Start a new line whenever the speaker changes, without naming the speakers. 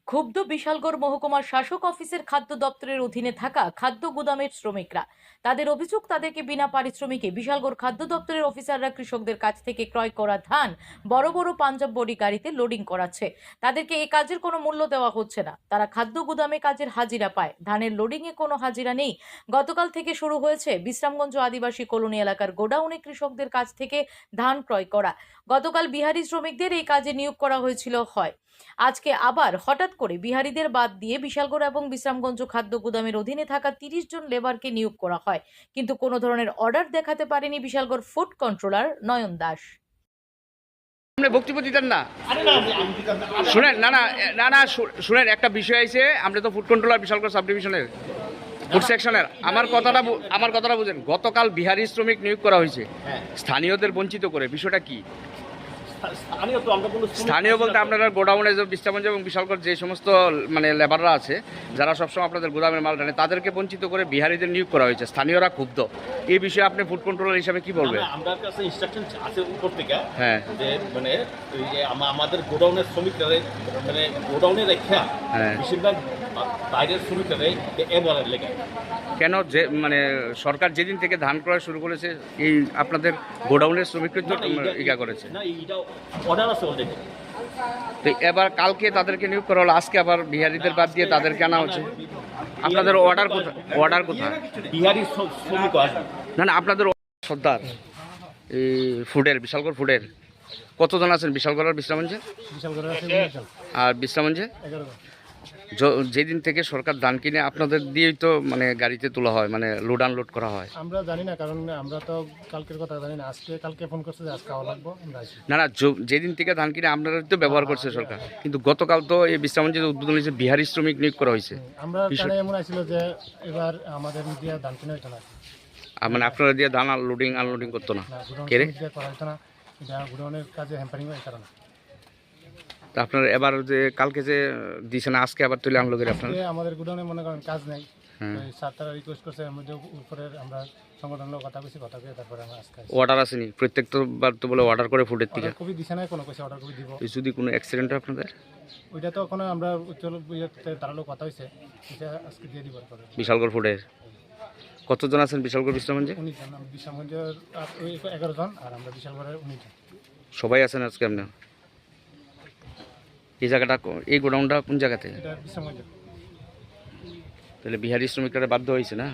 ক্ষুব্ধ বিশালগড় মহকুমার শাসক অফিসের খাদ্য দপ্তরের অধীনে থাকা খাদ্য গুদামের শ্রমিকরা। তাদের অভিযোগ, তাদেরকে বিনা পারিশ্রমিকে বিশালগড় খাদ্য দপ্তরের অফিসাররা কৃষকদের কাছ থেকে ক্রয় করা ধান বড় বড় পাঞ্জাব বডি গাড়িতে লোডিং করাচ্ছে। তাদেরকে এই কাজের কোনো মূল্য দেওয়া হচ্ছে না। তারা খাদ্য গুদামে কাজের হাজিরা পায়, ধানের লোডিং এ কোনো হাজিরা নেই। গতকাল থেকে শুরু হয়েছে বিশ্রামগঞ্জ আদিবাসী কলোনি এলাকার গোডাউনে কৃষকদের কাছ থেকে ধান ক্রয় করা। গতকাল বিহারি শ্রমিকদের এই কাজে নিয়োগ করা হয়েছিল। আজকে আবার হঠাৎ করে বিহারিদের বাদ দিয়ে বিশালগড় এবং বিশ্রামগঞ্জ খাদ্য গুদামের অধীনে থাকা 30 জন লেবারকে নিয়োগ করা হয়, কিন্তু কোনো ধরনের অর্ডার দেখাতে পারেনি বিশালগড় ফুড কন্ট্রোলার নয়ন দাস।
বক্তব্য দিতেন না, শুনেন না না না না শুনেন, একটা বিষয় আছে, আমরা তো ফুড কন্ট্রোলার বিশালগড় সাব ডিভিশনের ফুড সেকশনের। আমার কথাটা বুঝেন। গতকাল বিহারি শ্রমিক নিয়োগ করা হয়েছে স্থানীয়দের বঞ্চিত করে, বিষয়টা কি? স্থানীয় বলতে আপনারা গোডাউনে যে বিশ্রামগঞ্জ এবং বিশালগড় যে সমস্ত মানে লেবাররা আছে, যারা সবসময় আপনাদের গোদামের মাল টানে, তাদেরকে বঞ্চিত করে বিহারিদের নিয়োগ করা হয়েছে। স্থানীয়রা ক্ষুব্ধ। এই বিষয়ে আপনি ফুড কন্ট্রোলার হিসাবে কি বলবেন?
আমার কাছে ইনস্ট্রাকশন আছে উপর থেকে,
হ্যাঁ,
যে মানে আমাদের গোডাউনের শ্রমিকরা মানে গোডাউনে রেখা বেশিরভাগ বাইরের শ্রমিকরা এবারের লেগে।
কেন যে মানে সরকার যেদিন থেকে ধান ক্রয় শুরু করেছে, এই আপনাদের গোডাউনের শ্রমিকদের ইয়া করেছে
না, এইটা অর্ডার আছে অলরেডি।
তো এবার কালকে তাদেরকে নিয়োগ করা হলো, আজকে আবার বিহারিদের বাদ দিয়ে তাদেরকে আনা হচ্ছে। আপনাদের অর্ডার কোথায়?
বিহারি শ্রমিক আসবে
না না, আপনাদের সর্দার এই ফুডের বিশালগড় ফুডের কতজন আছেন? বিশালগড় আর বিশ্রামগঞ্জে? আর বিশ্রামগঞ্জে যেদিন থেকে সরকার ধান কিনে আপনাদের দিয়েই তো মানে গাড়িতে তোলা হয়, মানে লোড আনলোড করা হয়।
আমরা জানি না, কারণ আমরা তো কালকের কথা জানি না। কালকে ফোন করছে যে আজকে লাগবো, আমরা আসি।
না না, যেদিন থেকে ধান কিনে আপনারা তো ব্যবহার করছে সরকার, কিন্তু গতকাল তো এই বিশ্রামগঞ্জে উদ্বোধন হয়েছে, বিহারি শ্রমিক নিয়োগ করা হয়েছে।
আমরা এমন আসছিল যে এবার আমাদের দিয়ে ধান কিনে হইতো না,
মানে আপনারা দিয়ে ধান লোডিং আনলোডিং করতো না, কেরে
করা হইতো না, গুডাউনের কাজে হ্যাম্পারিং হয় কারণে।
তা আপনারা এবার যে কালকে যে দিয়েছেন, আজকে আবার তুলে আনলো করে আপনারা?
আমাদের গুডাউনে মনে করেন কাজ নেই, স্যার তারা রিকোয়েস্ট করছে, এর মধ্যে উপরের আমরা সংগঠনের কথা কইছি, কথা কই তারপরে আমরা আজকে
অর্ডার আসেনি প্রত্যেকবার তো বলে অর্ডার করে ফুডের থেকে
কবি দিছে না, কোনো কইছে অর্ডার কবি দিব।
যদি কোনো অ্যাক্সিডেন্ট হয় আপনাদের?
ওইটা তো ওখানে আমরা চল তার লোক কথা হইছে, এটা আজকে দিয়ে দিব।
বিশালগড় ফুডের কতজন আছেন বিশালগড় বিশ্রামগঞ্জে?
19 জন। বিশ্রামগঞ্জের 11 জন, আর আমরা বিশালগড়ের 19 জন।
সবাই আছেন আজকে আপনি? এই জায়গাটা, এই গোডাউনটা কোন জায়গাতে?
এটা বিশ্রামগঞ্জ।
তাহলে বিহারি শ্রমিকরা বাধ্য হয়েছে না?